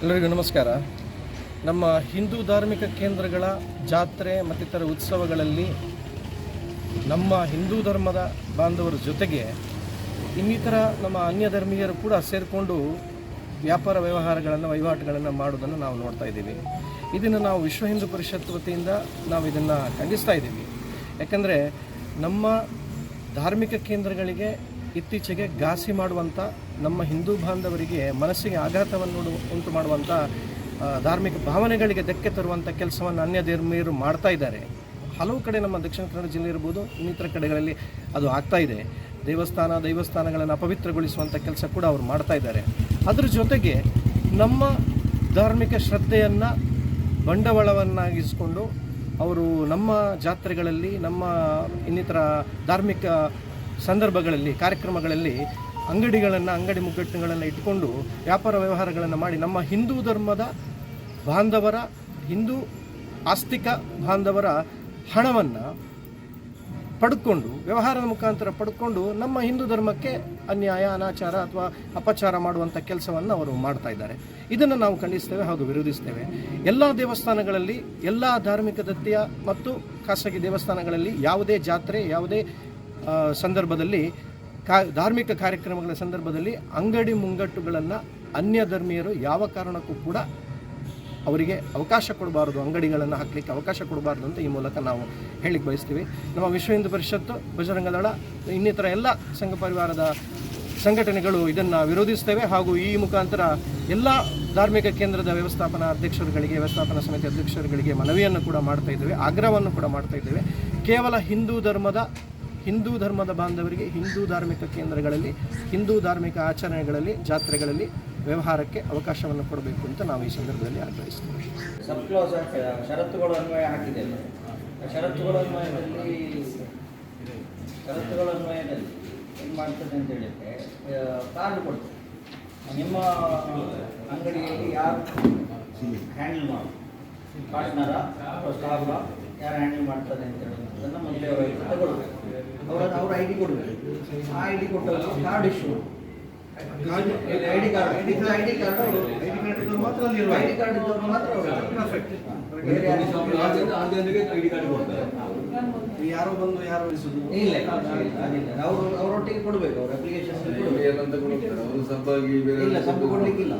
ಎಲ್ಲರಿಗೂ ನಮಸ್ಕಾರ. ನಮ್ಮ ಹಿಂದೂ ಧಾರ್ಮಿಕ ಕೇಂದ್ರಗಳ ಜಾತ್ರೆ ಮತ್ತಿತರ ಉತ್ಸವಗಳಲ್ಲಿ ನಮ್ಮ ಹಿಂದೂ ಧರ್ಮದ ಬಾಂಧವರ ಜೊತೆಗೆ ಇನ್ನಿತರ ನಮ್ಮ ಅನ್ಯ ಧರ್ಮೀಯರು ಕೂಡ ಸೇರಿಕೊಂಡು ವ್ಯಾಪಾರ ವಹಿವಾಟುಗಳನ್ನು ಮಾಡೋದನ್ನು ನಾವು ನೋಡ್ತಾ ಇದ್ದೀವಿ. ಇದನ್ನು ನಾವು ವಿಶ್ವ ಹಿಂದೂ ಪರಿಷತ್ ವತಿಯಿಂದ ನಾವು ಇದನ್ನು ಖಂಡಿಸ್ತಾ ಇದ್ದೀವಿ. ಯಾಕಂದರೆ ನಮ್ಮ ಧಾರ್ಮಿಕ ಕೇಂದ್ರಗಳಿಗೆ ಇತ್ತೀಚೆಗೆ ಘಾಸಿ ಮಾಡುವಂಥ, ನಮ್ಮ ಹಿಂದೂ ಬಾಂಧವರಿಗೆ ಮನಸ್ಸಿಗೆ ಆಘಾತವನ್ನು ಉಂಟು ಮಾಡುವಂಥ, ಧಾರ್ಮಿಕ ಭಾವನೆಗಳಿಗೆ ಧಕ್ಕೆ ತರುವಂಥ ಕೆಲಸವನ್ನು ಅನ್ಯ ಧರ್ಮೀಯರು ಮಾಡ್ತಾ ಇದ್ದಾರೆ. ಹಲವು ಕಡೆ ನಮ್ಮ ದಕ್ಷಿಣ ಕನ್ನಡ ಜಿಲ್ಲೆ ಇರ್ಬೋದು, ಇನ್ನಿತರ ಕಡೆಗಳಲ್ಲಿ ಅದು ಆಗ್ತಾ ಇದೆ. ದೈವಸ್ಥಾನಗಳನ್ನು ಅಪವಿತ್ರಗೊಳಿಸುವಂಥ ಕೆಲಸ ಕೂಡ ಅವರು ಮಾಡ್ತಾ ಇದ್ದಾರೆ. ಅದರ ಜೊತೆಗೆ ನಮ್ಮ ಧಾರ್ಮಿಕ ಶ್ರದ್ಧೆಯನ್ನು ಬಂಡವಾಳವನ್ನಾಗಿಸಿಕೊಂಡು ಅವರು ನಮ್ಮ ಜಾತ್ರೆಗಳಲ್ಲಿ, ನಮ್ಮ ಇನ್ನಿತರ ಧಾರ್ಮಿಕ ಸಂದರ್ಭಗಳಲ್ಲಿ, ಕಾರ್ಯಕ್ರಮಗಳಲ್ಲಿ ಅಂಗಡಿ ಮುಗ್ಗಟ್ಟುಗಳನ್ನು ಇಟ್ಟುಕೊಂಡು ವ್ಯಾಪಾರ ವ್ಯವಹಾರಗಳನ್ನು ಮಾಡಿ ನಮ್ಮ ಹಿಂದೂ ಧರ್ಮದ ಬಾಂಧವರ, ಹಿಂದೂ ಆಸ್ತಿಕ ಬಾಂಧವರ ಹಣವನ್ನು ಪಡ್ಕೊಂಡು, ವ್ಯವಹಾರದ ಮುಖಾಂತರ ಪಡ್ಕೊಂಡು ನಮ್ಮ ಹಿಂದೂ ಧರ್ಮಕ್ಕೆ ಅನ್ಯಾಯ, ಅನಾಚಾರ ಅಥವಾ ಅಪಚಾರ ಮಾಡುವಂಥ ಕೆಲಸವನ್ನು ಅವರು ಮಾಡ್ತಾ ಇದ್ದಾರೆ. ಇದನ್ನು ನಾವು ಖಂಡಿಸ್ತೇವೆ ಹಾಗೂ ವಿರೋಧಿಸ್ತೇವೆ. ಎಲ್ಲ ದೇವಸ್ಥಾನಗಳಲ್ಲಿ, ಎಲ್ಲ ಧಾರ್ಮಿಕ ದತ್ತೀಯ ಮತ್ತು ಖಾಸಗಿ ದೇವಸ್ಥಾನಗಳಲ್ಲಿ ಯಾವುದೇ ಜಾತ್ರೆ, ಯಾವುದೇ ಸಂದರ್ಭದಲ್ಲಿ, ಧಾರ್ಮಿಕ ಕಾರ್ಯಕ್ರಮಗಳ ಸಂದರ್ಭದಲ್ಲಿ ಅಂಗಡಿ ಮುಂಗಟ್ಟುಗಳನ್ನು ಅನ್ಯ ಧರ್ಮೀಯರು ಯಾವ ಕಾರಣಕ್ಕೂ ಕೂಡ ಅವರಿಗೆ ಅವಕಾಶ ಕೊಡಬಾರ್ದು, ಅಂಗಡಿಗಳನ್ನು ಹಾಕಲಿಕ್ಕೆ ಅವಕಾಶ ಕೊಡಬಾರ್ದು ಅಂತ ಈ ಮೂಲಕ ನಾವು ಹೇಳಿಕ್ಕೆ ಬಯಸ್ತೀವಿ. ನಮ್ಮ ವಿಶ್ವ ಹಿಂದೂ ಪರಿಷತ್ತು, ಬಜರಂಗ ದಳ, ಇನ್ನಿತರ ಎಲ್ಲ ಸಂಘ ಪರಿವಾರದ ಸಂಘಟನೆಗಳು ಇದನ್ನು ವಿರೋಧಿಸ್ತೇವೆ. ಹಾಗೂ ಈ ಮುಖಾಂತರ ಎಲ್ಲ ಧಾರ್ಮಿಕ ಕೇಂದ್ರದ ವ್ಯವಸ್ಥಾಪನಾ ಸಮಿತಿ ಅಧ್ಯಕ್ಷರುಗಳಿಗೆ ಮನವಿಯನ್ನು ಕೂಡ ಮಾಡ್ತಾ ಇದ್ದೇವೆ, ಆಗ್ರಹವನ್ನು ಕೂಡ ಮಾಡ್ತಾ ಇದ್ದೇವೆ. ಕೇವಲ ಹಿಂದೂ ಧರ್ಮದ ಬಾಂಧವರಿಗೆ ಹಿಂದೂ ಧಾರ್ಮಿಕ ಕೇಂದ್ರಗಳಲ್ಲಿ, ಹಿಂದೂ ಧಾರ್ಮಿಕ ಆಚರಣೆಗಳಲ್ಲಿ, ಜಾತ್ರೆಗಳಲ್ಲಿ ವ್ಯವಹಾರಕ್ಕೆ ಅವಕಾಶವನ್ನು ಕೊಡಬೇಕು ಅಂತ ನಾವು ಈ ಸಂದರ್ಭದಲ್ಲಿ ಆಗ್ರಹಿಸ್ತೇವೆ. ಸಬ್ಕ್ಲಾಸ್ ಷರತ್ತುಗಳು ಅನ್ವಯ ಹಾಕಿದೆ. ಷರತ್ತುಗಳ ಅನ್ವಯದಲ್ಲಿ ಏನು ಮಾಡ್ತದೆ ಅಂತ ಹೇಳಿದರೆ, ಕಾರ್ಡ್ ಕೊಡ್ತದೆ. ನಿಮ್ಮ ಅಂಗಡಿಯಲ್ಲಿ ಯಾರು ಹ್ಯಾಂಡಲ್ ಮಾಡಿ, ಪಾರ್ಟ್ನರ ಅಥವಾ ಸ್ಟಾಫ ಯಾರು ಹ್ಯಾಂಡಲ್ ಮಾಡ್ತಾರೆ ಅಂತ ಹೇಳೋದನ್ನು ಮೊದಲೇ ತಗೊಳ್ಬೇಕು. ಅವ್ರ ಐ ಡಿ ಕೊಡಬೇಕು. ಆ ಐ ಡಿ ಕೊಟ್ಟವರು ಕಾರ್ಡ್ ಇಶ್ಯೂ, ಐಡಿ ಕಾರ್ಡ್ ಮಾತ್ರ ಯಾರೋ ಬಂದು ಯಾರು ಇಲ್ಲ, ಅವರೊಟ್ಟಿಗೆ ಕೊಡಬೇಕು. ಅವ್ರ ಅಪ್ಲಿಕೇಶನ್ ಇಲ್ಲ, ಸಂಪು ಕೊಡ್ಲಿಕ್ಕಿಲ್ಲ.